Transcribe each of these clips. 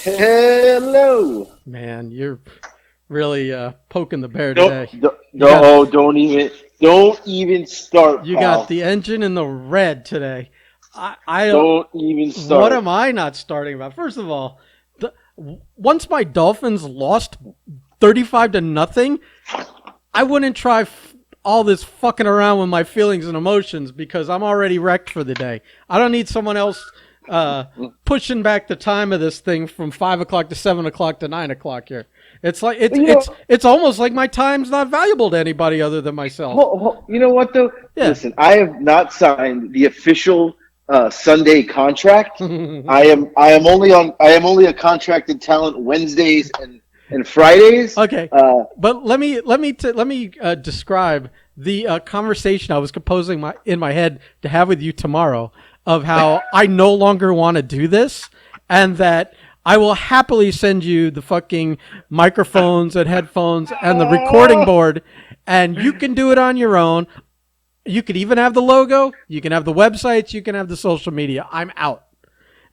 Hello. Man, you're really poking the bear today. Don't even start. You Pal. got the engine in the red today. I don't even start. What am I not starting about? First of all, once my Dolphins lost 35-0, I wouldn't try all this fucking around with my feelings and emotions because I'm already wrecked for the day. I don't need someone else pushing back the time of this thing from 5 o'clock to 7 o'clock to 9 o'clock here. It's like it's almost like my time's not valuable to anybody other than myself. You know what though? Yeah. Listen, I have not signed the official Sunday contract. I am only a contracted talent Wednesdays and Fridays. Okay, but let me describe the conversation I was composing in my head to have with you tomorrow of how I no longer want to do this, and that I will happily send you the fucking microphones and headphones and the recording board, and you can do it on your own. You could even have the logo. You can have the websites. You can have the social media. I'm out.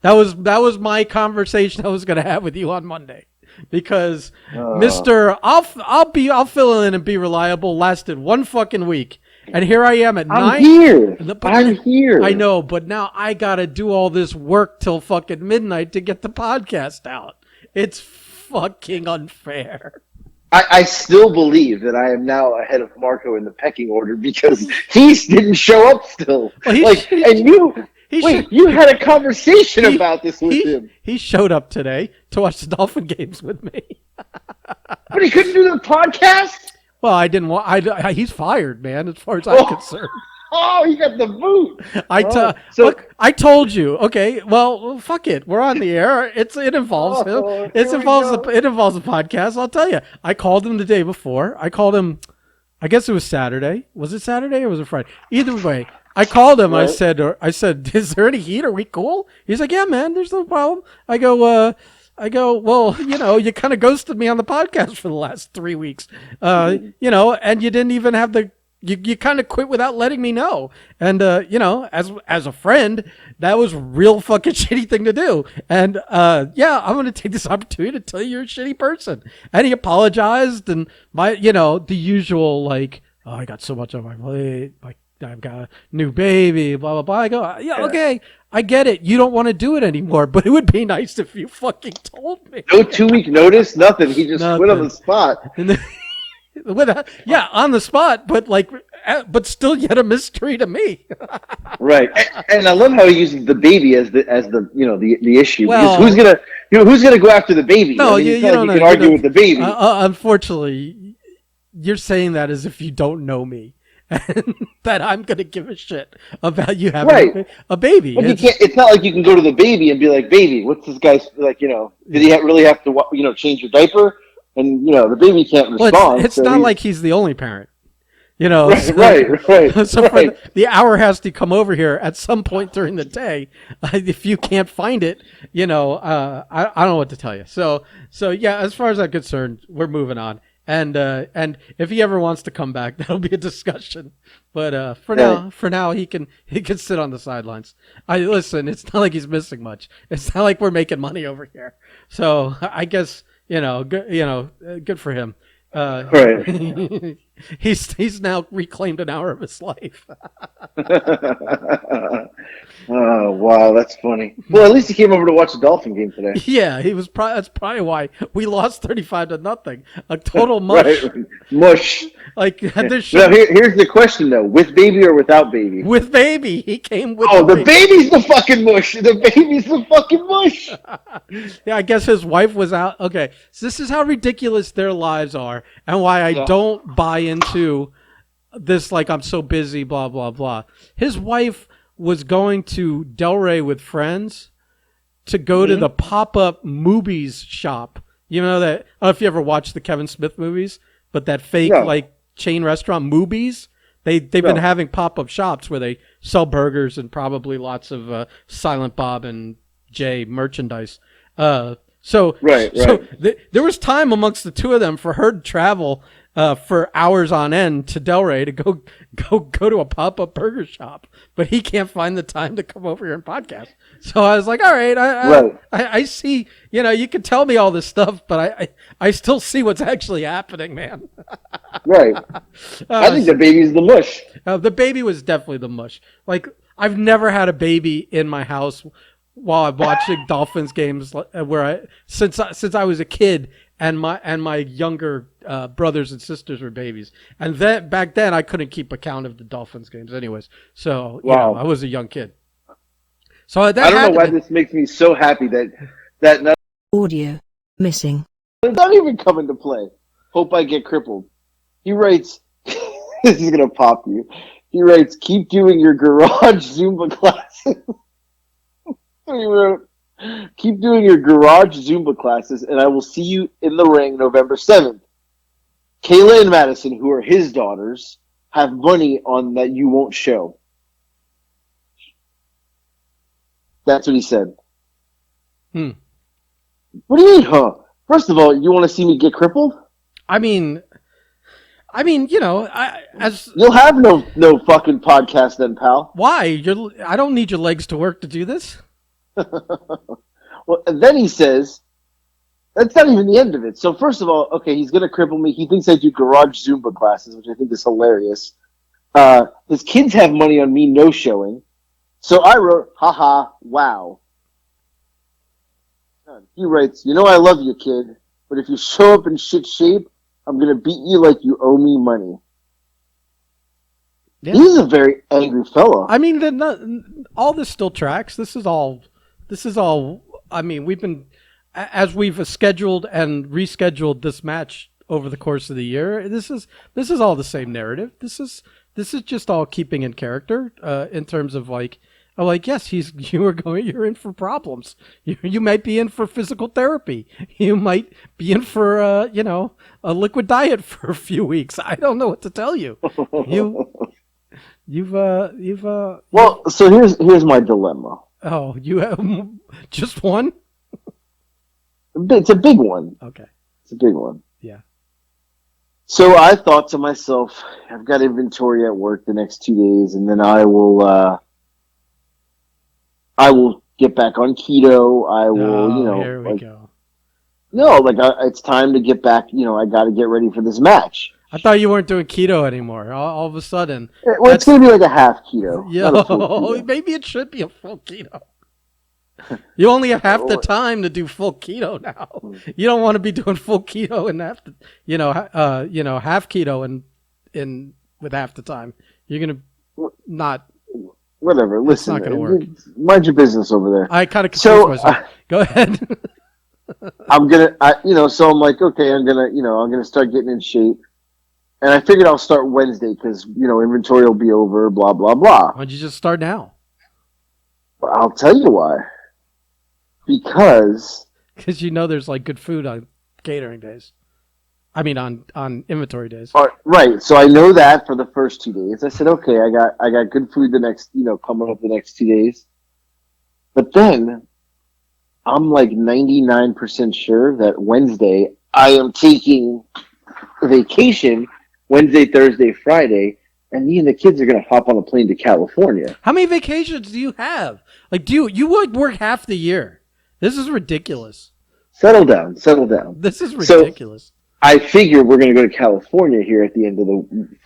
That was my conversation I was going to have with you on Monday. Because Mr. I'll fill in and be reliable lasted one fucking week. And here I am at 9. I'm here. I know, but now I got to do all this work till fucking midnight to get the podcast out. It's fucking unfair. I still believe that I am now ahead of Marco in the pecking order because he didn't show up still. Well, you had a conversation about this with him. He showed up today to watch the Dolphin games with me. But he couldn't do the podcast? Well, I didn't want. He's fired, man. As far as I'm concerned. Oh, he got the boot. Look, I told you. Okay, well, fuck it. We're on the air. It involves him. It involves the podcast. I'll tell you. I called him the day before. I called him. I guess it was Saturday. Was it Saturday or was it Friday? Either way, I called him. Right. I said, is there any heat? Are we cool? He's like, yeah, man. There's no problem. I go, well, you kind of ghosted me on the podcast for the last 3 weeks, and you didn't even have you kind of quit without letting me know. And, as a friend, that was real fucking shitty thing to do. And, I'm going to take this opportunity to tell you you're a shitty person. And he apologized and the usual, like, oh, I got so much on my plate. Like, I've got a new baby, blah, blah, blah. I go, yeah, okay. I get it. You don't want to do it anymore, but it would be nice if you fucking told me. No 2-week notice, nothing. He just quit on the spot. On the spot, but still yet a mystery to me. Right, and I love how he uses the baby as the issue. Well, because who's gonna go after the baby? No, you don't know. You can argue with the baby. Unfortunately, you're saying that as if you don't know me. And that I'm going to give a shit about you having a baby. But it's not like you can go to the baby and be like, baby, what's this guy's, did he really have to, change your diaper? And, the baby can't respond. Well, it's not like he's the only parent. Right. So the hour has to come over here at some point during the day. If you can't find it, I don't know what to tell you. So yeah, as far as I'm concerned, we're moving on. And if he ever wants to come back, that'll be a discussion. But for now, he can sit on the sidelines. Listen, it's not like he's missing much. It's not like we're making money over here. So I guess good for him. Right. He's now reclaimed an hour of his life. Oh wow, that's funny. Well, at least he came over to watch the Dolphin game today. Yeah, he was. That's probably why we lost 35-0. A total mush. Right. Mush. Like now, here's the question though: with baby or without baby? With baby, he came with. Oh, the baby's the fucking mush. The baby's the fucking mush. Yeah, I guess his wife was out. Okay, so this is how ridiculous their lives are, and why I don't buy into this. Like, I'm so busy, blah blah blah. His wife was going to Delray with friends to go to the pop-up movies shop. You know that? I don't know if you ever watched the Kevin Smith movies, but that fake chain restaurant movies. They've been having pop-up shops where they sell burgers and probably lots of Silent Bob and Jay merchandise. So Right. there was time amongst the two of them for her to travel for hours on end to Delray to go to a pop-up burger shop, but he can't find the time to come over here and podcast. So I was like, all right, I see, you can tell me all this stuff, but I still see what's actually happening, man. Right. I think the baby's the mush. The baby was definitely the mush. Like, I've never had a baby in my house while I'm watching Dolphins games since I was a kid, and my younger brothers and sisters were babies, and then back then I couldn't keep account of the Dolphins games, anyways. So I was a young kid. So I don't know why this makes me so happy that not, audio missing. it's not even coming to play. Hope I get crippled. He writes, this is gonna pop you. He writes, keep doing your garage Zumba classes. He wrote, keep doing your garage Zumba classes, and I will see you in the ring November 7th. Kayla and Madison, who are his daughters, have money on that you won't show. That's what he said. What do you mean, huh? First of all, you want to see me get crippled? I mean, you'll have no fucking podcast then, pal. Why? I don't need your legs to work to do this. Well, and then he says, that's not even the end of it. So first of all, okay, he's going to cripple me. He thinks I do garage Zumba classes, which I think is hilarious. His kids have money on me no showing. So I wrote, haha, wow. He writes, I love you, kid, but if you show up in shit shape, I'm going to beat you like you owe me money. Yeah. He's a very angry fellow. I mean, all this still tracks. This is all, I mean, as we've scheduled and rescheduled this match over the course of the year, this is all the same narrative. This is just all keeping in character, in terms of yes, you're in for problems. You might be in for physical therapy. You might be in for, a liquid diet for a few weeks. I don't know what to tell you. Well, so here's my dilemma. Oh, you have just one? It's a big one. Okay. It's a big one. Yeah. So I thought to myself, I've got inventory at work the next 2 days, and then I will get back on keto. I will, here we go. No, it's time to get back. I got to get ready for this match. I thought you weren't doing keto anymore. All of a sudden. Well, it's going to be like a half keto. Yeah, maybe it should be a full keto. You only have half the time to do full keto now. You don't want to be doing full keto and half keto and with half the time. You're going to not. Whatever. Listen, it's not going to work. Mind your business over there. I kind of confused myself. Go ahead. So I'm like, okay, I'm gonna start getting in shape. And I figured I'll start Wednesday because, inventory will be over, blah, blah, blah. Why don't you just start now? Well, I'll tell you why. Because there's good food on catering days. I mean, on inventory days. Right. So I know that for the first 2 days. I said, okay, I got good food the next, coming up the next 2 days. But then I'm 99% sure that Wednesday I am taking vacation. Wednesday, Thursday, Friday, and me and the kids are going to hop on a plane to California. How many vacations do you have? You would work half the year. This is ridiculous. Settle down. This is ridiculous. So, I figure we're going to go to California here at the end of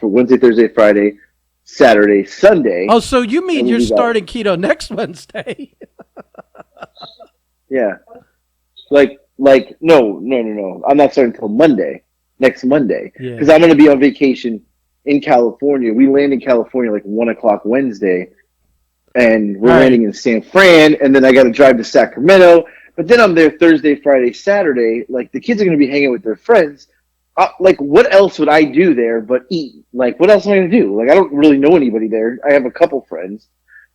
for Wednesday, Thursday, Friday, Saturday, Sunday. Oh, so you mean you're starting keto next Wednesday? Yeah. No. I'm not starting until Monday. Next Monday, because I'm going to be on vacation in California. We land in California 1:00 Wednesday, and we're landing in San Fran, and then I got to drive to Sacramento. But then I'm there Thursday, Friday, Saturday. The kids are going to be hanging with their friends. What else would I do there but eat? What else am I going to do? I don't really know anybody there. I have a couple friends,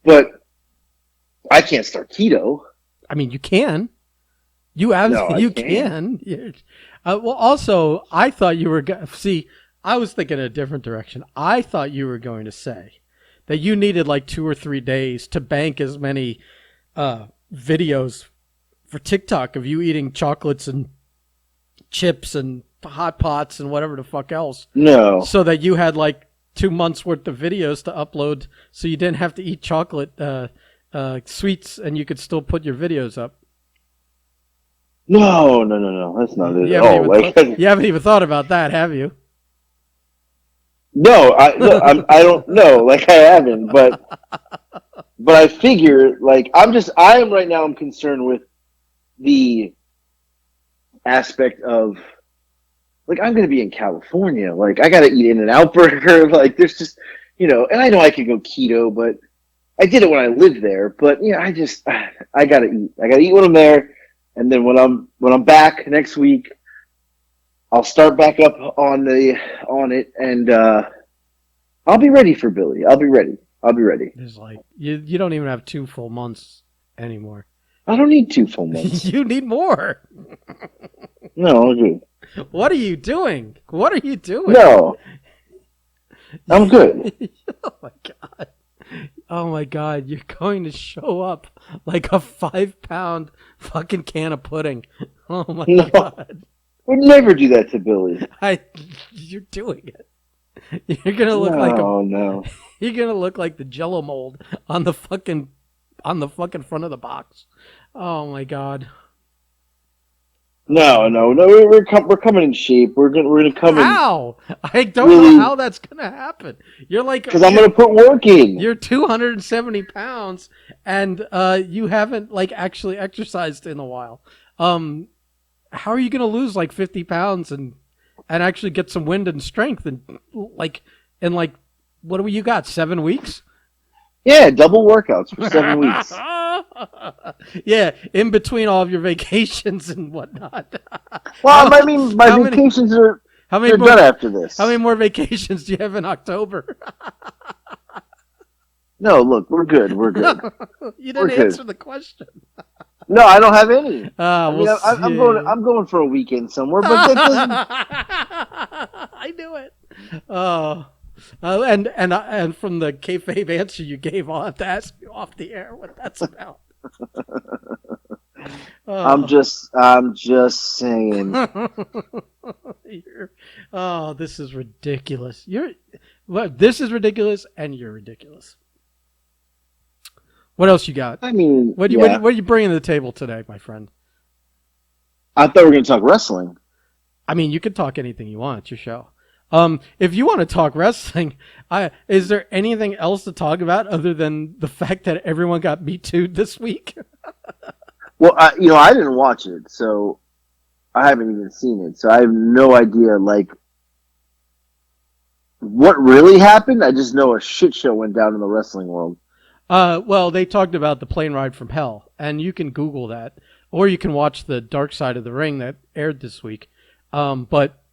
but I can't start keto. I mean, you can. You absolutely can. Well, also, I thought you were I was thinking a different direction. I thought you were going to say that you needed 2 or 3 days to bank as many videos for TikTok of you eating chocolates and chips and hot pots and whatever the fuck else. No. So that you had like 2 months worth of videos to upload, so you didn't have to eat chocolate sweets, and you could still put your videos up. No. That's not it at all. You haven't even thought about that, have you? No, I don't know. Like, I haven't, but I figure, like, I am right now, I'm concerned with the aspect of, like, I'm going to be in California. Like, I got to eat In-N-Out Burger. Like, there's just, and I know I could go keto, but I did it when I lived there. But, I got to eat. I got to eat when I'm there. And then when I'm back next week, I'll start back up on it, and I'll be ready for Billy. I'll be ready. It's like you don't even have 2 full months anymore. I don't need 2 full months. You need more. No, I'm good. What are you doing? No, I'm good. Oh my god! You're going to show up like a 5-pound fucking can of pudding. Oh my god! Would never do that to Billy. You're doing it. You're gonna look no. You're gonna look like the Jello mold on the fucking front of the box. Oh my god! No. We're coming in shape. We're gonna come in. How? I don't know how that's gonna happen. You're like, because I'm gonna put work in. You're 270 pounds, and you haven't like actually exercised in a while. How are you gonna lose like 50 pounds and actually get some wind and strength and like what do you got? 7 weeks? Yeah, double workouts for 7 weeks. Yeah, in between all of your vacations and whatnot. Well, I mean, my vacations are done after this. How many more vacations do you have in October? No, look, we're good. You didn't answer the question. No, I don't have any. I'm going for a weekend somewhere, but that doesn't. I knew it. Oh. And from the kayfabe answer you gave, I'll have to ask you off the air what that's about. I'm just saying. This is ridiculous. This is ridiculous, and you're ridiculous. What else you got? I mean, what are you bringing to the table today, my friend? I thought we were going to talk wrestling. I mean, you can talk anything you want. It's your show. If you want to talk wrestling, is there anything else to talk about other than the fact that everyone got Me Too'd this week? Well, I didn't watch it, so I haven't even seen it. So I have no idea, like, what really happened. I just know a shit show went down in the wrestling world. Well, they talked about the plane ride from hell, and you can Google that, or you can watch the Dark Side of the Ring that aired this week. But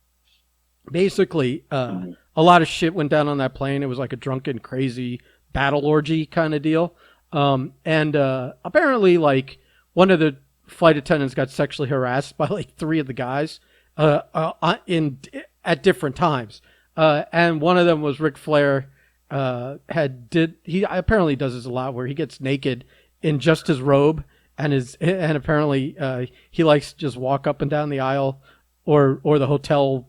basically, a lot of shit went down on that plane. It was like a drunken, crazy battle orgy kind of deal. And apparently, like, one of the flight attendants got sexually harassed by like 3 of the guys at different times. And one of them was Ric Flair. He apparently does this a lot, where he gets naked in just his robe and apparently he likes to just walk up and down the aisle or the hotel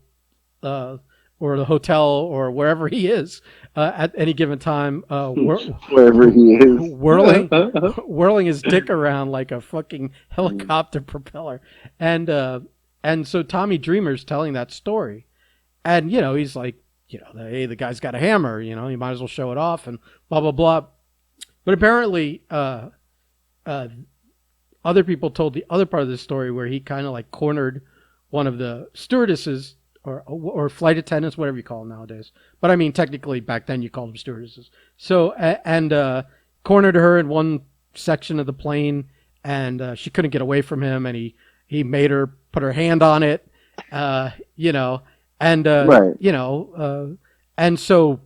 or wherever he is at any given time, wherever he is, whirling his dick around like a fucking helicopter propeller, and so Tommy Dreamer's telling that story, and he's like, hey, the guy's got a hammer, you might as well show it off, and blah blah blah. But apparently, other people told the other part of the story where he kind of like cornered one of the stewardesses or flight attendants, whatever you call them nowadays. But I mean, technically back then you called them stewardesses. So, and cornered her in one section of the plane, and she couldn't get away from him, and he made her put her hand on it, and right. And so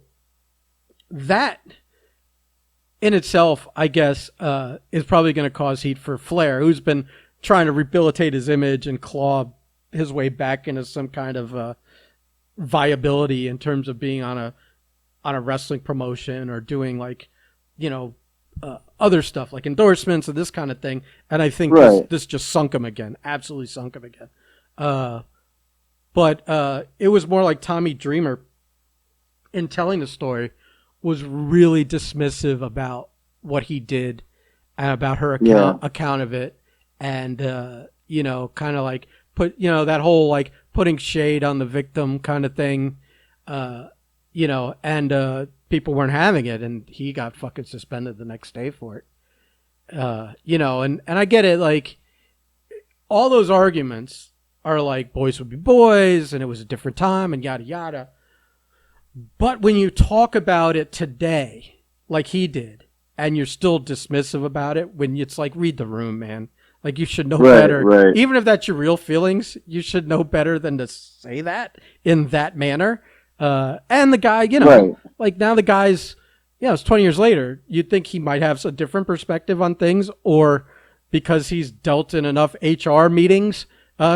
that in itself, I guess, is probably going to cause heat for Flair, who's been trying to rehabilitate his image and claw his way back into some kind of viability in terms of being on a wrestling promotion or doing, like, other stuff like endorsements and this kind of thing. And I think this just sunk him again. Absolutely sunk him again. But it was more like Tommy Dreamer, in telling the story, was really dismissive about what he did and about her account of it. And, kind of like that whole like putting shade on the victim kind of thing, and people weren't having it, and he got fucking suspended the next day for it. And I get it, like, all those arguments are like boys would be boys, and it was a different time, and yada yada. But when you talk about it today, like he did, and you're still dismissive about it, when it's like, read the room, man. Like, you should know better. Right. Even if that's your real feelings, you should know better than to say that in that manner. And the guy, like now the guy's, it's 20 years later. You'd think he might have a different perspective on things, or because he's dealt in enough HR meetings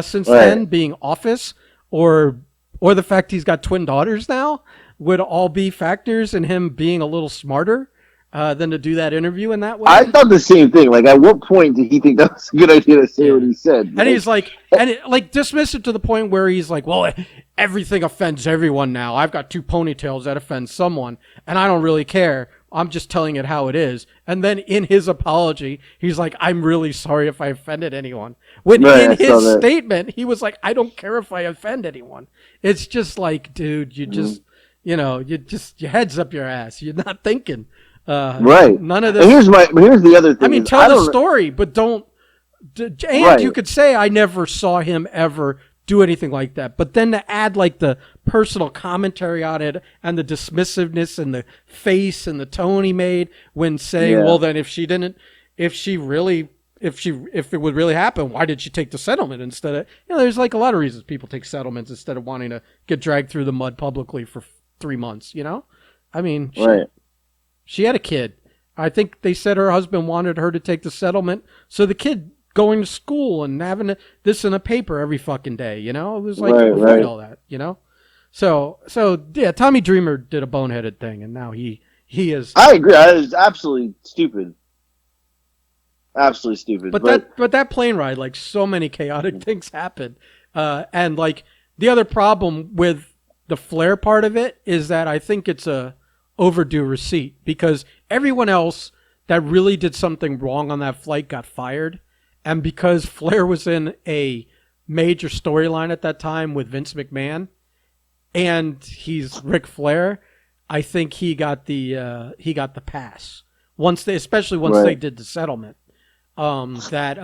since then, being office, or the fact he's got twin daughters now, would all be factors in him being a little smarter than to do that interview in that way. I thought the same thing. Like, at what point did he think that was a good idea to say what he said? And he's like, dismissive to the point where he's like, well, everything offends everyone now. I've got 2 ponytails that offend someone, and I don't really care. I'm just telling it how it is. And then in his apology, he's like, I'm really sorry if I offended anyone. When in his statement, he was like, I don't care if I offend anyone. It's just like, dude, you just, your head's up your ass. You're not thinking. None of this. And here's the other thing. I mean, tell the story, but don't. And you could say, I never saw him ever do anything like that. But then to add like the personal commentary on it, and the dismissiveness and the face and the tone he made when saying, well, then if it would really happen, why did she take the settlement instead of, there's like a lot of reasons people take settlements instead of wanting to get dragged through the mud publicly for 3 months, I mean, she had a kid. I think they said her husband wanted her to take the settlement so the kid going to school and having this in a paper every fucking day, it was like, avoid all that, So yeah, Tommy Dreamer did a boneheaded thing, and now he is. I agree. That is absolutely stupid. Absolutely stupid. But that plane ride, like, so many chaotic things happened, and like the other problem with the Flair part of it is that I think it's a overdue receipt, because everyone else that really did something wrong on that flight got fired, and because Flair was in a major storyline at that time with Vince McMahon, and he's Ric Flair, I think he got the pass especially once they did the settlement. That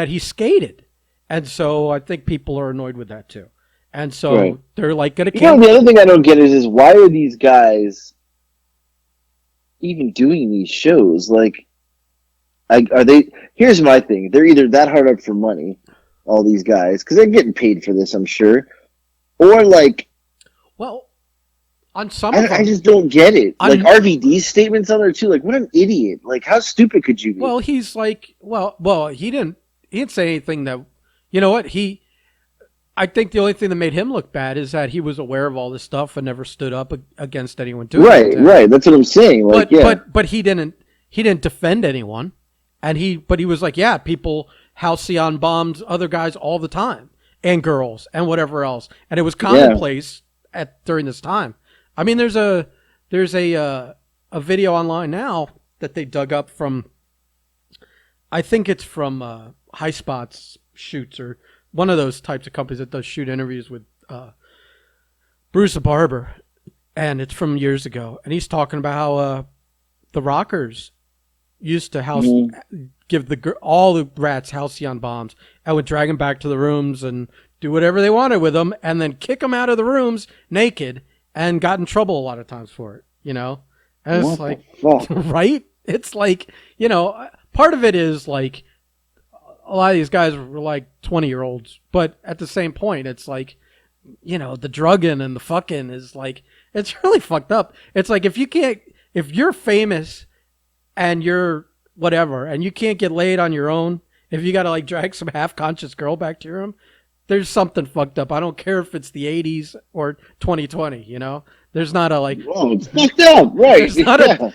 he skated, and so I think people are annoyed with that too, and so they're like gonna. The other thing I don't get is why are these guys even doing these shows? Like, are they? Here's my thing: they're either that hard up for money, all these guys, because they're getting paid for this, I'm sure, or like, well, on some of them, I just don't get it. Like RVD's statements on there too. Like, what an idiot! Like, how stupid could you be? Well, he's like, well, he didn't say anything that, you know what I think the only thing that made him look bad is that he was aware of all this stuff and never stood up against anyone doing it. Right. That's what I'm saying. Like, but he didn't defend anyone, and he was like, yeah, people halcyon bombed other guys all the time, and girls and whatever else, and it was commonplace during this time. I mean, there's a video online now that they dug up from, I think it's from High Spots Shoots, or one of those types of companies that does shoot interviews with Bruce Barber, and it's from years ago, and he's talking about how the Rockers used to give all the rats halcyon bombs and would drag them back to the rooms and do whatever they wanted with them, and then kick them out of the rooms naked, and got in trouble a lot of times for it, And it's like, right? It's like, part of it is like, a lot of these guys were like 20-year-olds, but at the same point, it's like, the drugging and the fucking is like, it's really fucked up. It's like, if you're famous and you're whatever, and you can't get laid on your own, if you got to like drag some half-conscious girl back to your room, there's something fucked up. I don't care if it's the 80s or 2020, you know? There's not a like. Oh, it's fucked up, right? There's not a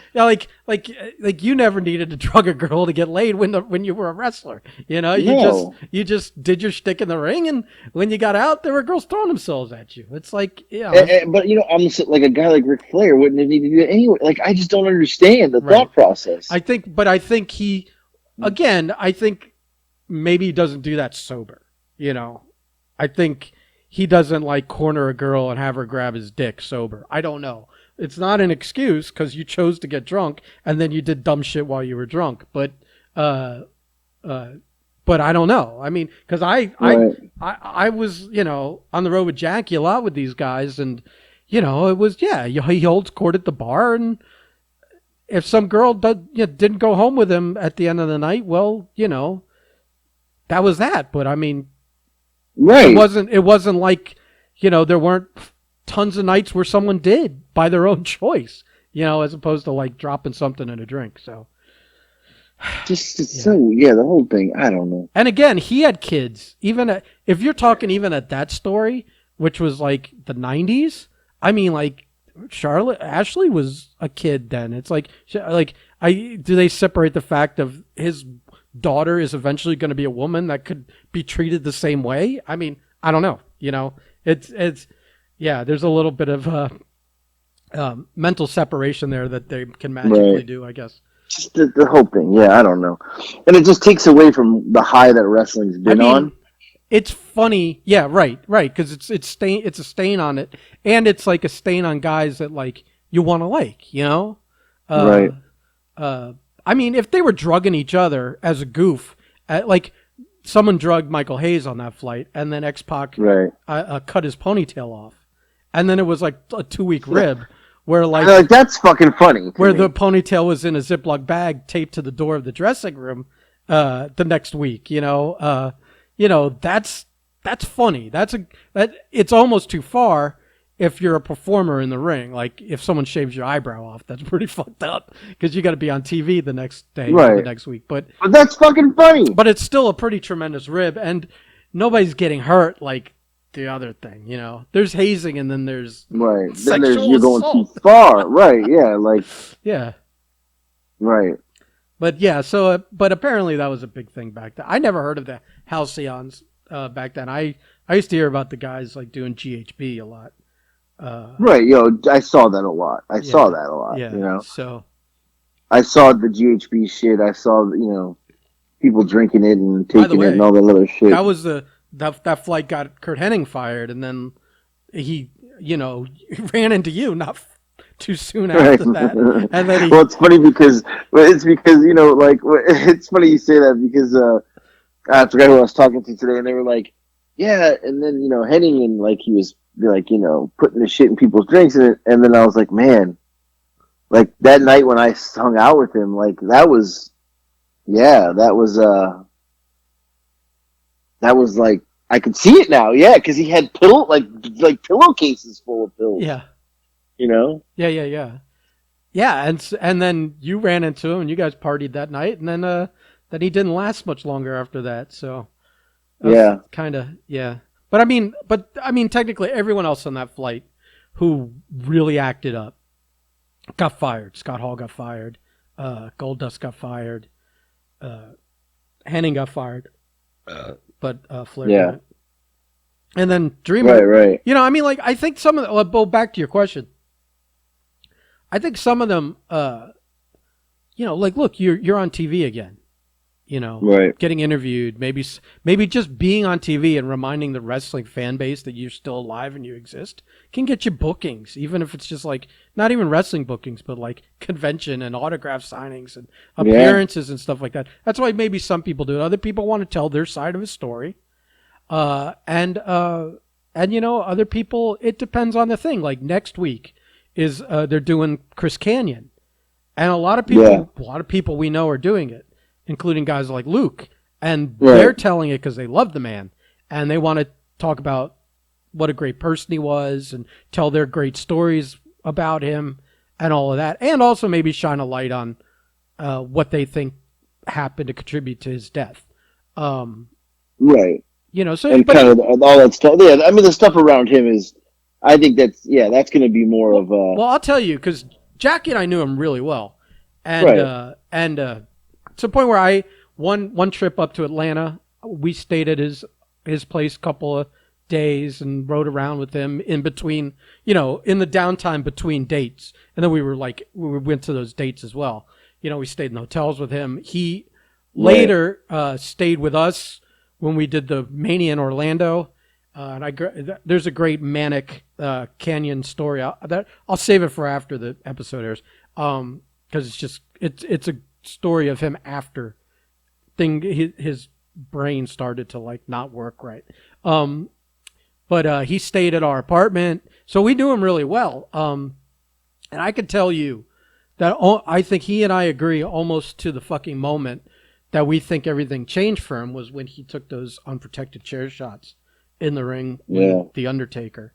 like you never needed to drug a girl to get laid when you were a wrestler. You know, you just did your shtick in the ring, and when you got out, there were girls throwing themselves at you. It's like, but you know, I'm like a guy like Ric Flair wouldn't have needed to do it anyway. Like, I just don't understand the thought process. I think he, again, maybe he doesn't do that sober. You know, I think he doesn't like corner a girl and have her grab his dick sober. I don't know. It's not an excuse because you chose to get drunk and then you did dumb shit while you were drunk. But I don't know. I mean, because I was, you know, on the road with Jackie a lot with these guys, and you know, it was he holds court at the bar, and if some girl didn't go home with him at the end of the night, well, you know, that was that. But I mean. Right. It wasn't like, you know, there weren't tons of nights where someone did by their own choice, you know, as opposed to like dropping something in a drink. So the whole thing, I don't know. And again, he had kids. Even if you're talking even at that story, which was like the 90s, I mean, like Ashley was a kid then. It's like do they separate the fact of his daughter is eventually going to be a woman that could be treated the same way? I mean, I don't know. You know, it's there's a little bit of mental separation there that they can magically do, I guess. Just the whole thing. Yeah, I don't know. And it just takes away from the high that wrestling's been on. It's funny. Yeah, right. Because it's a stain on it. And it's like a stain on guys that like you want to like, you know? Right. I mean, if they were drugging each other as a goof, like someone drugged Michael Hayes on that flight, and then X-Pac cut his ponytail off, and then it was like a 2-week rib, where like that's fucking funny. Where the ponytail was in a Ziploc bag taped to the door of the dressing room, the next week. You know, that's funny. It's almost too far. If you're a performer in the ring, like if someone shaves your eyebrow off, that's pretty fucked up because you got to be on TV the next day or the next week. But that's fucking funny. But it's still a pretty tremendous rib, and nobody's getting hurt like the other thing. You know, there's hazing, and then there's Then you're going too far. Right? Yeah. Like Right. But yeah. So, but apparently that was a big thing back then. I never heard of the halcyons back then. I used to hear about the guys like doing GHB a lot. I saw that a lot. Yeah, you know. So I saw the GHB shit. I saw, you know, people drinking it and taking it and all that other shit. That was that flight got Kurt Hennig fired, and then he, you know, ran into you not too soon after that. And then well, it's funny because you know, like it's funny you say that because I forgot who I was talking to today, and they were like, yeah, and then you know, Hennig and like he was. Like, you know, putting the shit in people's drinks, and then I was like, man, like that night when I hung out with him, like that was like I could see it now, because he had pillowcases full of pills, you know, and then you ran into him, and you guys partied that night, and then he didn't last much longer after that, so kind of But I mean, technically, everyone else on that flight who really acted up got fired. Scott Hall got fired. Goldust got fired. Hennig got fired. But Flair didn't. And then Dreamer. Right. You know, I mean, like, I think some of them, well, back to your question. I think some of them, you know, like, look, you're on TV again. You know, getting interviewed, maybe just being on TV and reminding the wrestling fan base that you're still alive and you exist can get you bookings, even if it's just like not even wrestling bookings, but like convention and autograph signings and appearances and stuff like that. That's why maybe some people do it. Other people want to tell their side of a story, and you know, other people. It depends on the thing. Like next week is they're doing Chris Kanyon, and a lot of people we know are doing it, including guys like Luke, and they're telling it because they love the man, and they want to talk about what a great person he was and tell their great stories about him and all of that, and also maybe shine a light on what they think happened to contribute to his death. So and kind of all that stuff. Yeah, I mean the stuff around him is, I think that's going to be more of a. Well, I'll tell you because Jackie and I knew him really well, and Right. to the point where I one trip up to Atlanta, we stayed at his place a couple of days and rode around with him in between, in the downtime between dates, and then we went to those dates as well. We stayed in hotels with him. He later stayed with us when we did the Mania in Orlando. And there's a great Manic Canyon story. I'll save it for after the episode airs, because it's a story of him after his brain started to like not work right. But he stayed at our apartment, so we knew him really well. And I can tell you that I think he and I agree almost to the fucking moment that we think everything changed for him was when he took those unprotected chair shots in the ring with the Undertaker.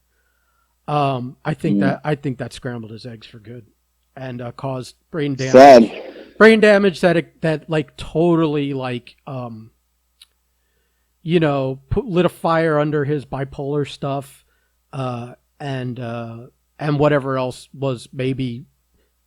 I think that scrambled his eggs for good and caused brain damage. Sad. Brain damage that like totally like lit a fire under his bipolar stuff, and whatever else was maybe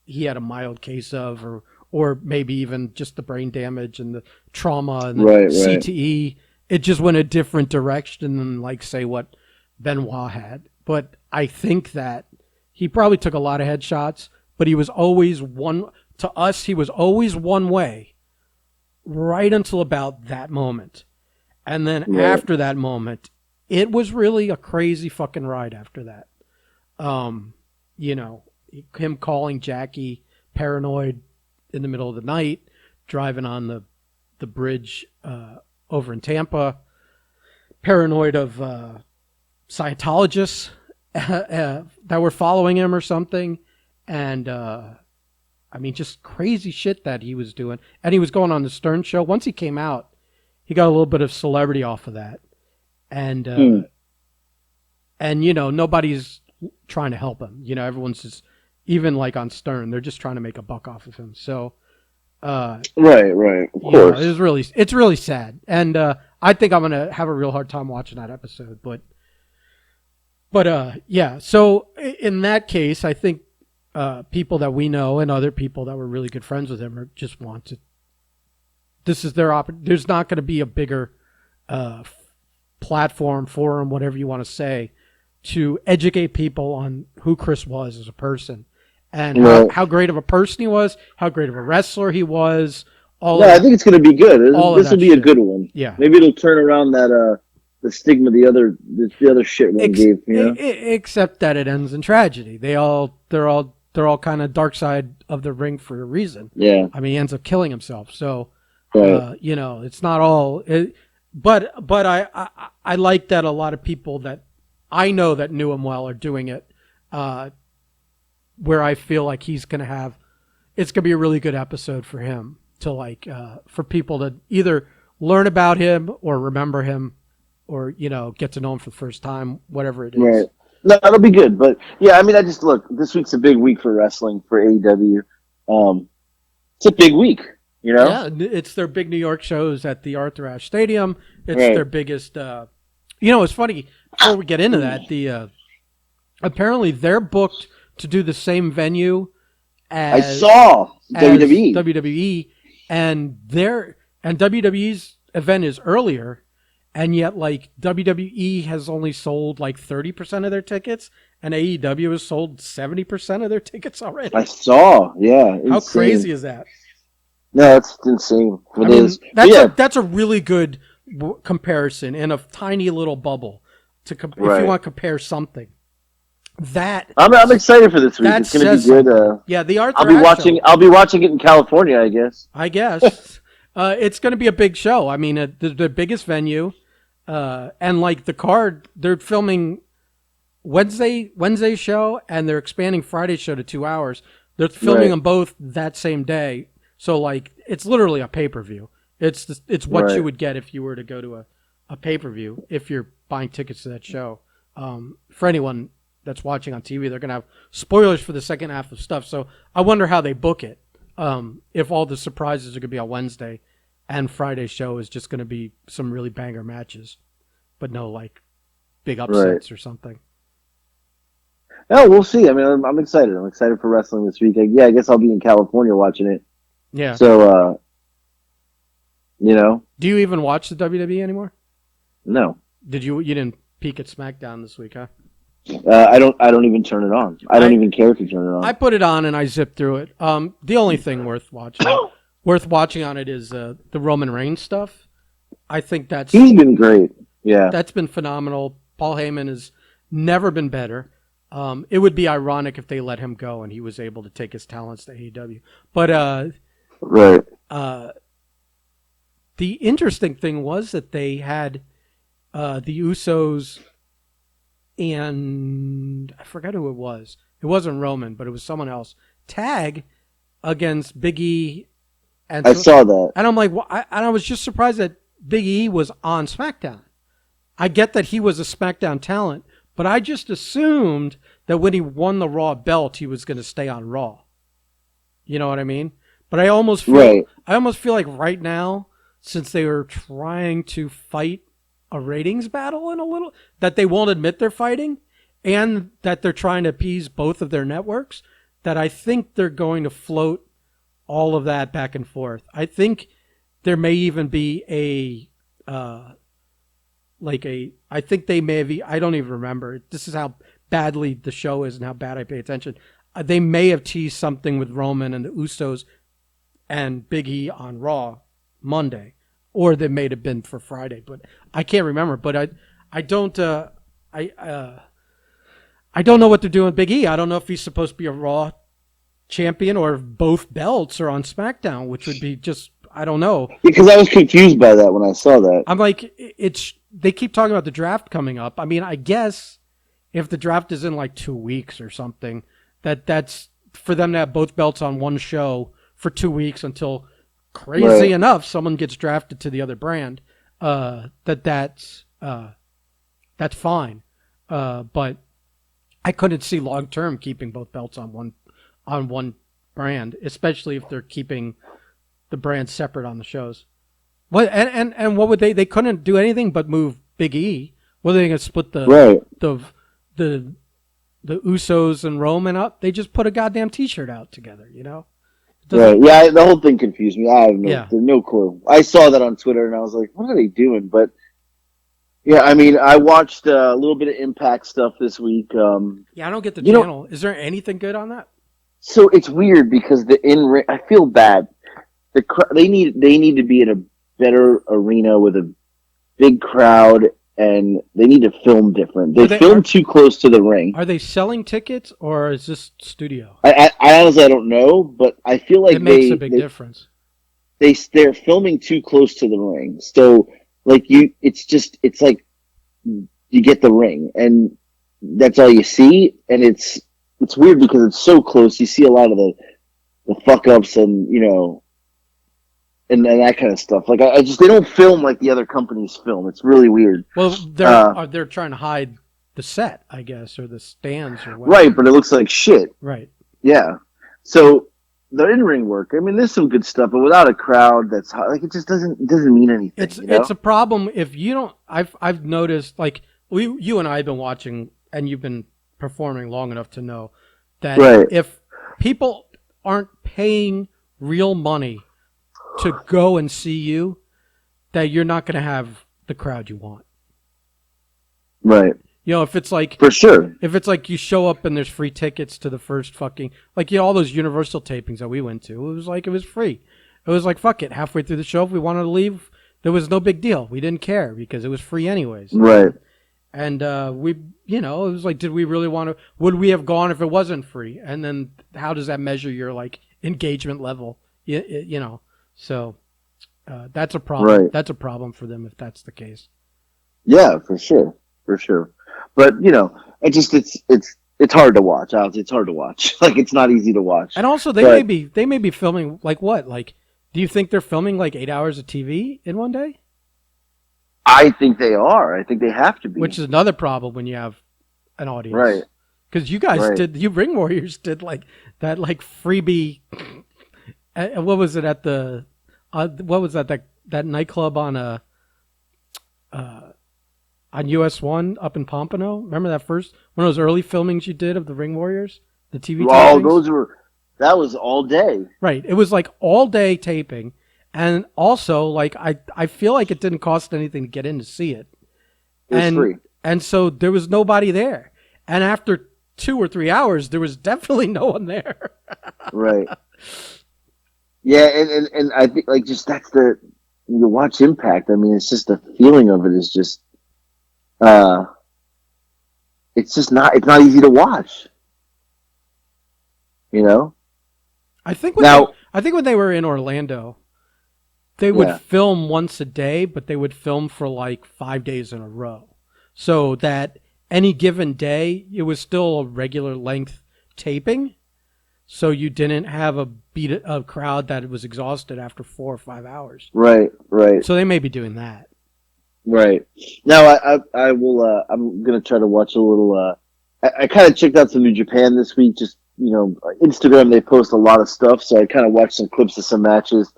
he had a mild case of, or maybe even just the brain damage and the trauma and the CTE. It just went a different direction than like say what Benoit had. But I think that he probably took a lot of headshots, but he was always he was always one way right until about that moment. And then after that moment, it was really a crazy fucking ride after that. Him calling Jackie paranoid in the middle of the night, driving on the bridge over in Tampa, paranoid of Scientologists that were following him or something. And, just crazy shit that he was doing. And he was going on the Stern show. Once he came out, he got a little bit of celebrity off of that. And, nobody's trying to help him. Everyone's just, even like on Stern, they're just trying to make a buck off of him. So, right. Of course. It's really sad. And, I think I'm going to have a real hard time watching that episode, but yeah. So in that case, I think, people that we know and other people that were really good friends with him just want to. This is their there's not going to be a bigger platform, forum, whatever you want to say, to educate people on who Chris was as a person and how great of a person he was, how great of a wrestler he was. I think it's going to be good. This will be a good one. Yeah, maybe it'll turn around that the stigma the other shit one gave. Except that it ends in tragedy. They're all kind of dark side of the ring for a reason. Yeah, I mean, he ends up killing himself. So, it's not all. But I like that a lot of people that I know that knew him well are doing it. Where I feel like it's going to be a really good episode for him to for people to either learn about him or remember him or, get to know him for the first time, whatever it is. Right. No, that'll be good. But yeah, look, this week's a big week for wrestling for AEW. It's a big week, Yeah, it's their big New York shows at the Arthur Ashe Stadium. It's their biggest, it's funny, before we get into that, apparently they're booked to do the same venue as WWE, and WWE's event is earlier, and yet like WWE has only sold like 30% of their tickets, and AEW has sold 70% of their tickets already. I saw, yeah. Insane. How crazy is that? No, it's insane. That's a really good comparison in a tiny little bubble if you want to compare something. I'm excited for this week. It's going to be good. The Arthur I'll be watching it in California, I guess. It's going to be a big show. I mean, the biggest venue, and like the card, they're filming Wednesday show, and they're expanding Friday's show to 2 hours. They're filming them both that same day, so like it's literally a pay-per-view. It's what you would get if you were to go to a pay-per-view if you're buying tickets to that show. For anyone that's watching on TV, they're going to have spoilers for the second half of stuff. So I wonder how they book it. If all the surprises are going to be on Wednesday and Friday's show is just going to be some really banger matches. but no like big upsets or something. Oh, we'll see. I mean, I'm excited. I'm excited for wrestling this week. Yeah, I guess I'll be in California watching it. Yeah. So, you know. Do you even watch the WWE anymore? No. You didn't peek at SmackDown this week, huh? I don't even turn it on. I don't even care to turn it on. I put it on and I zipped through it. The only thing worth watching on it is the Roman Reigns stuff. I think he's been great. Yeah. That's been phenomenal. Paul Heyman has never been better. It would be ironic if they let him go and he was able to take his talents to AEW. But right. The interesting thing was that they had the Usos and I forgot who it was. It wasn't Roman, but it was someone else. Tag against Big E. And I saw that. And I'm like, I was just surprised that Big E was on SmackDown. I get that he was a SmackDown talent, but I just assumed that when he won the Raw belt, he was going to stay on Raw. You know what I mean? But I almost feel like right now, since they were trying to fight a ratings battle in a little, that they won't admit they're fighting, and that they're trying to appease both of their networks, that I think they're going to float all of that back and forth. I think there may even be I think they may have, I don't even remember. This is how badly the show is and how bad I pay attention. They may have teased something with Roman and the Usos and Big E on Raw Monday, or they may have been for Friday, but I can't remember. But I don't know what they're doing with Big E. I don't know if he's supposed to be a Raw champion or if both belts are on SmackDown, which would be just, I don't know. Because I was confused by that when I saw that. I'm like, they keep talking about the draft coming up. I mean, I guess if the draft is in like 2 weeks or something, that's for them to have both belts on one show for 2 weeks until crazy enough someone gets drafted to the other brand. That's fine. But I couldn't see long term keeping both belts on one brand, especially if they're keeping the brands separate on the shows. What and what would they couldn't do anything but move Big E. What are they going to split the Usos and Roman up? They just put a goddamn T-shirt out together, you know? Right. Yeah, the whole thing confused me. I have no clue. I saw that on Twitter and I was like, what are they doing? But yeah, I mean, I watched a little bit of Impact stuff this week. Yeah, I don't get the channel. Is there anything good on that? So it's weird because I feel bad. They need to be in a better arena with a big crowd, and they need to film different. They film too close to the ring. Are they selling tickets or is this studio? I honestly don't know, but I feel like it makes a big difference. They're filming too close to the ring, so like it's like you get the ring and that's all you see, and it's weird because it's so close. You see a lot of the fuck ups and and that kind of stuff. Like they don't film like the other companies film. It's really weird. Well, they're trying to hide the set, I guess, or the stands or whatever. Right, but it looks like shit. Right. Yeah. So the in-ring work. I mean, there's some good stuff, but without a crowd, that's like it just doesn't mean anything. It's a problem if you don't. I've noticed like you and I have been watching, and you've been performing long enough to know that if people aren't paying real money to go and see you, that you're not going to have the crowd you want. Right. You know, if it's like for sure, if it's like you show up and there's free tickets to the first fucking all those Universal tapings that we went to, it was free. It was like fuck it. Halfway through the show, if we wanted to leave, there was no big deal. We didn't care because it was free anyways. Right. And it was like, did we really want to? Would we have gone if it wasn't free? And then how does that measure your like engagement level? So that's a problem. Right. That's a problem for them if that's the case. Yeah, for sure. But it's hard to watch. It's hard to watch. Like it's not easy to watch. And also they may be filming like what? Like, do you think they're filming like 8 hours of TV in one day? I think they are. I think they have to be. Which is another problem when you have an audience, right? Because you guys you Ring Warriors did like that like freebie. What was it at the? What was that nightclub on on US1 up in Pompano. Remember that first one of those early filmings you did of the Ring Warriors, the TV tapings? That was all day. Right. It was like all day taping, and also like I feel like it didn't cost anything to get in to see it. It was free. And so there was nobody there. And after 2 or 3 hours, there was definitely no one there. Right. Yeah, and I think like just that's you watch Impact. I mean, it's just the feeling of it is just it's not easy to watch. You know? I think when they were in Orlando, they would film once a day, but they would film for like 5 days in a row. So that any given day, it was still a regular length taping. So you didn't have a crowd that was exhausted after 4 or 5 hours. Right. So they may be doing that. Right. Now I will. I'm gonna try to watch a little. I kind of checked out some New Japan this week. Just Instagram, they post a lot of stuff, so I kind of watched some clips of some matches.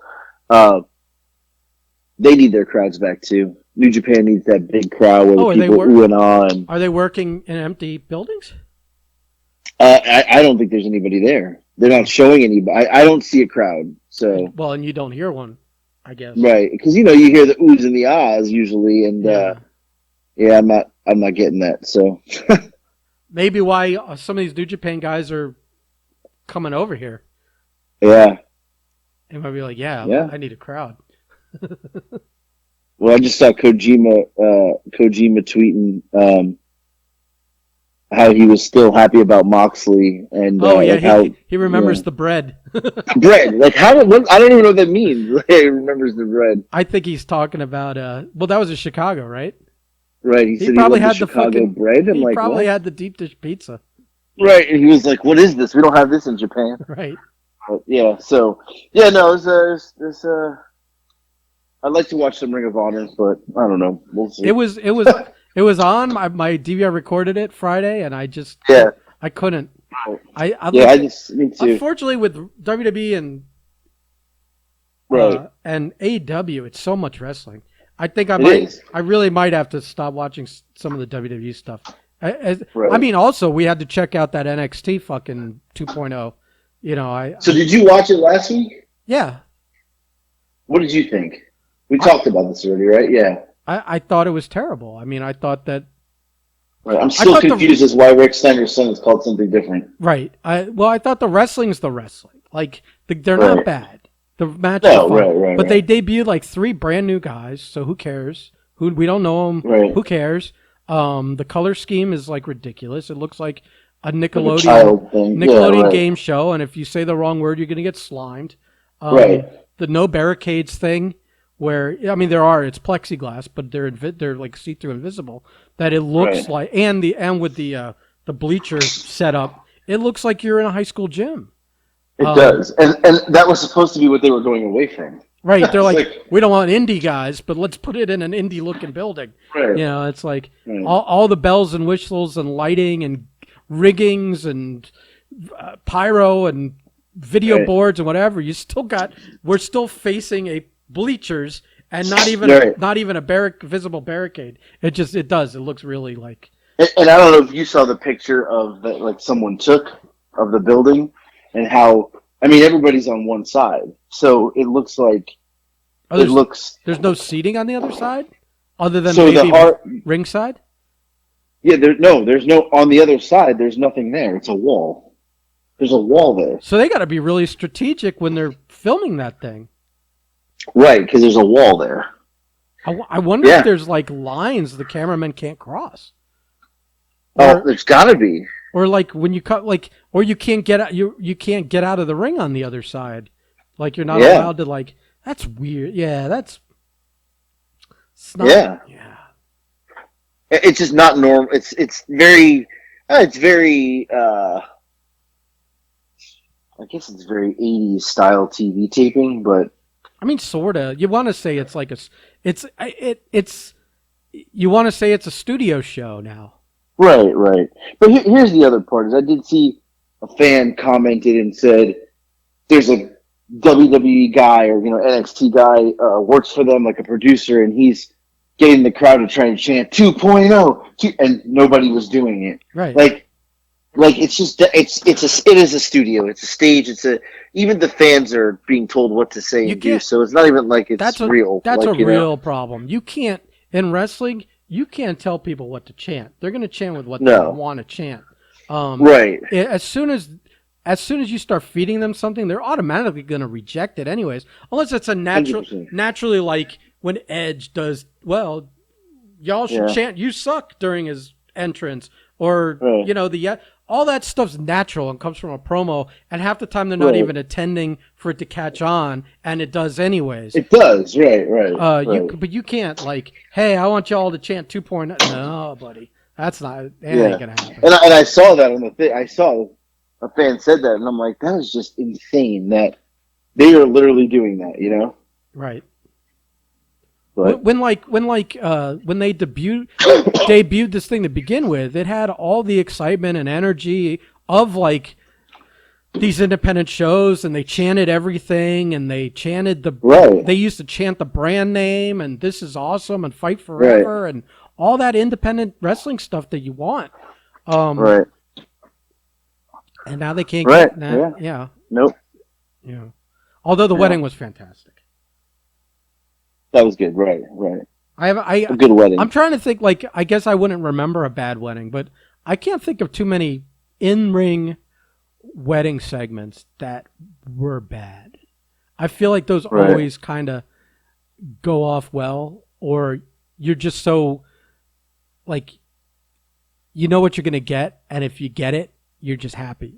They need their crowds back too. New Japan needs that big crowd where the people ooh and ah. Are they working in empty buildings? I don't think there's anybody there. They're not showing anybody. I don't see a crowd. So and you don't hear one, I guess. Right, because you hear the oohs and the ahs usually, and I'm not getting that. So maybe why some of these New Japan guys are coming over here. Yeah. They might be like, I need a crowd. Well, I just saw Kojima tweeting how he was still happy about Moxley and he remembers the bread. Bread, like I don't even know what that means. He remembers the bread. I think he's talking about that was in Chicago, right? Right. He said probably he had the Chicago fucking bread. He probably had the deep dish pizza. Right, and he was like, "What is this? We don't have this in Japan." Right. But, yeah. So no, it's I'd like to watch some Ring of Honor, but I don't know. We'll see. It was on. My DVR recorded it Friday, and I just I couldn't. Me too. Unfortunately, with WWE and and AEW, it's so much wrestling. I think I really might have to stop watching some of the WWE stuff. I mean, also we had to check out that NXT fucking 2.0. So did you watch it last week? Yeah. What did you think? We talked about this already, right? Yeah. I thought it was terrible. I mean, I thought that. Right. I'm still confused as why Rick Steiner's son is called something different. Right. I thought the wrestling's the wrestling. Like they're not bad. The match is fun, but they debuted like 3 brand new guys. So who cares? We don't know them. Right. Who cares? The color scheme is like ridiculous. It looks like a Nickelodeon game show, and if you say the wrong word, you're going to get slimed. The no barricades thing, where it's plexiglass, but they're like see-through invisible. That it looks like, and with the bleacher setup, it looks like you're in a high school gym. It does, and that was supposed to be what they were going away from. Right, they're like, we don't want indie guys, but let's put it in an indie-looking building. Right. It's like all the bells and whistles and lighting and riggings and pyro and video boards and whatever. We're still facing a bleachers and not even a visible barricade. It looks really like. And I don't know if you saw the picture of that, like someone took of the building and how. I mean, everybody's on one side, so it looks like There's no seating on the other side, other than maybe ringside. Yeah, there's no on the other side. There's nothing there. It's a wall. There's a wall there. So they got to be really strategic when they're filming that thing. Right, because there's a wall there. I wonder if there's like lines the cameraman can't cross. There's got to be. Or like when you cut, or you can't get out. You can't get out of the ring on the other side. Like you're not allowed to. Like that's weird. Yeah, that's. Yeah. It's just not normal. It's very. I guess it's very 80s style TV taping, but. I mean, sorta. You want to say it's like You want to say it's a studio show now. Right. But here's the other part: is I did see a fan commented and said, "There's a WWE guy or NXT guy works for them like a producer, and he's getting the crowd to try and chant 2.0, and nobody was doing it. Right. Like it's just it is a studio, it's a stage, even the fans are being told what to say and do, so it's not even like it's real. That's like, a real problem. You can't in wrestling. You can't tell people what to chant. They're going to chant with what they want to chant. Right. As soon as you start feeding them something, they're automatically going to reject it anyways, unless it's a naturally like when Edge does. Well, y'all should chant "You suck" during his entrance, or all that stuff's natural and comes from a promo, and half the time they're not even attending for it to catch on, and it does anyways. It does, right. But you can't like, hey, I want y'all to chant 2.0. No, buddy, that's not. It ain't gonna happen. And I saw that on the thing. I saw a fan said that, and I'm like, that is just insane that they are literally doing that, Right. But when they debuted this thing to begin with, it had all the excitement and energy of like these independent shows, and they chanted everything, and they chanted they used to chant the brand name, and this is awesome, and fight forever, and all that independent wrestling stuff that you want. Right. And now they can't get that. Yeah. Nope. Yeah. Although the wedding was fantastic. That was good, right. A good wedding. I'm trying to think, like, I guess I wouldn't remember a bad wedding, but I can't think of too many in-ring wedding segments that were bad. I feel like those always kind of go off well, or you're just so, like, you know what you're going to get, and if you get it, you're just happy,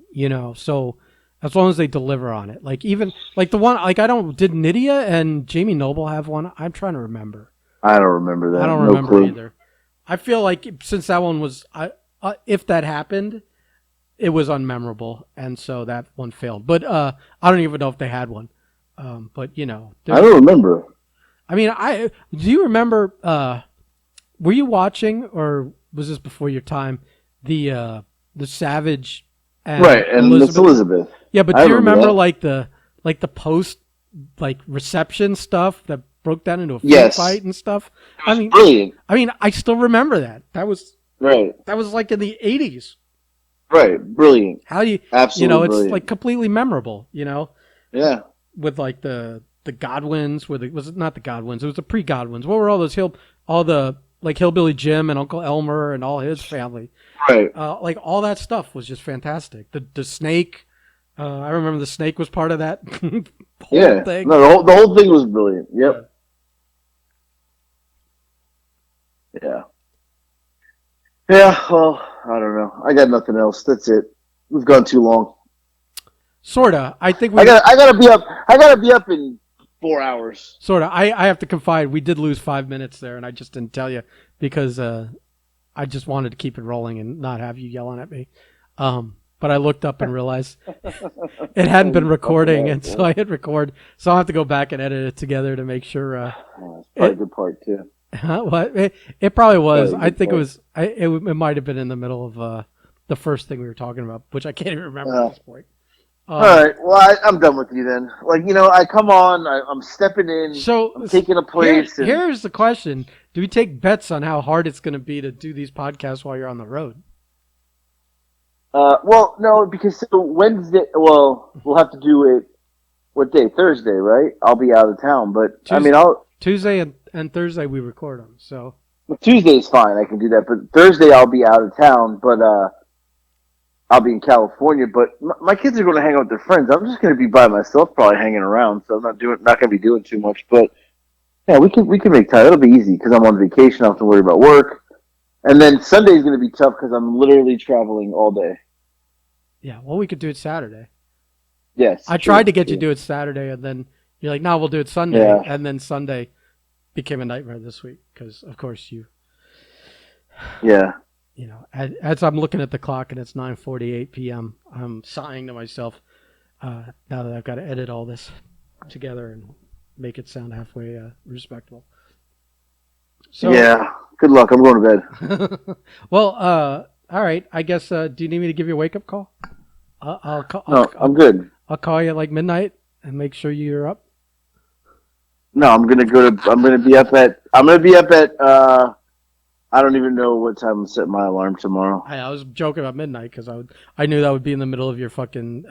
so as long as they deliver on it. Like, even like the one, like, did Nydia and Jamie Noble have one? I'm trying to remember. I don't remember that. I don't remember either. I feel like since that one was, if that happened, it was unmemorable, and so that one failed. But I don't even know if they had one. But I don't remember. I mean, do you remember? Were you watching, or was this before your time? The Savage and Elizabeth. Yeah, but do you remember like the post reception stuff that broke down into a food fight and stuff? I mean, brilliant. I mean, I still remember that. That was That was like in the 80s. Right, brilliant. How do you? Absolutely, it's brilliant. like completely memorable. Yeah. With like the Godwins, was it not the Godwins? It was the pre-Godwins. What were all those Hillbilly Jim and Uncle Elmer and all his family? Right. Like all that stuff was just fantastic. The snake. I remember the snake was part of that whole thing. No, the whole thing was brilliant. Yep. Yeah. Yeah. Well, I don't know. I got nothing else. That's it. We've gone too long. Sorta. I think I gotta be up. I gotta be up in 4 hours. Sorta. I have to confide. We did lose 5 minutes there, and I just didn't tell you because I just wanted to keep it rolling and not have you yelling at me. But I looked up and realized it hadn't been recording, and so I hit record. So I'll have to go back and edit it together to make sure. That's probably a good part too. What? It probably was. I think it was. It might have been in the middle of the first thing we were talking about, which I can't even remember at this point. All right. Well, I'm done with you then. Like, I come on. I'm stepping in. So I'm taking a place. Here's the question: do we take bets on how hard it's going to be to do these podcasts while you're on the road? Well, no, because Wednesday. Well, we'll have to do it. What day? Thursday, right? I'll be out of town, but Tuesday and Thursday we record them. So Tuesday's fine. I can do that, but Thursday I'll be out of town. But I'll be in California. But my kids are going to hang out with their friends. I'm just going to be by myself, probably hanging around. So I'm not going to be doing too much. But yeah, we can make time. It'll be easy because I'm on vacation. I don't have to worry about work. And then Sunday's going to be tough because I'm literally traveling all day. Yeah, well, we could do it Saturday. Yes. I tried to get you to do it Saturday, and then you're like, no, we'll do it Sunday. Yeah. And then Sunday became a nightmare this week because, of course, you... Yeah. As I'm looking at the clock and it's 9:48 p.m., I'm sighing to myself now that I've got to edit all this together and make it sound halfway respectable. So, yeah. Good luck. I'm going to bed. Well, all right. I guess. Do you need me to give you a wake-up call? I'm good. I'll call you at like midnight and make sure you're up. No, I'm gonna go to. I'm gonna be up at. I'm gonna be up at. I don't even know what time I'm setting my alarm tomorrow. I was joking about midnight because I knew that would be in the middle of your fucking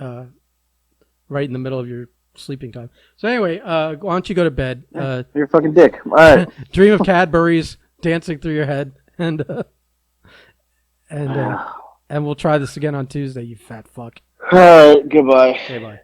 right in the middle of your sleeping time. So anyway, why don't you go to bed? You're a fucking dick. All right. Dream of Cadbury's dancing through your head, and we'll try this again on Tuesday. You fat fuck. All right. Goodbye. Okay, bye.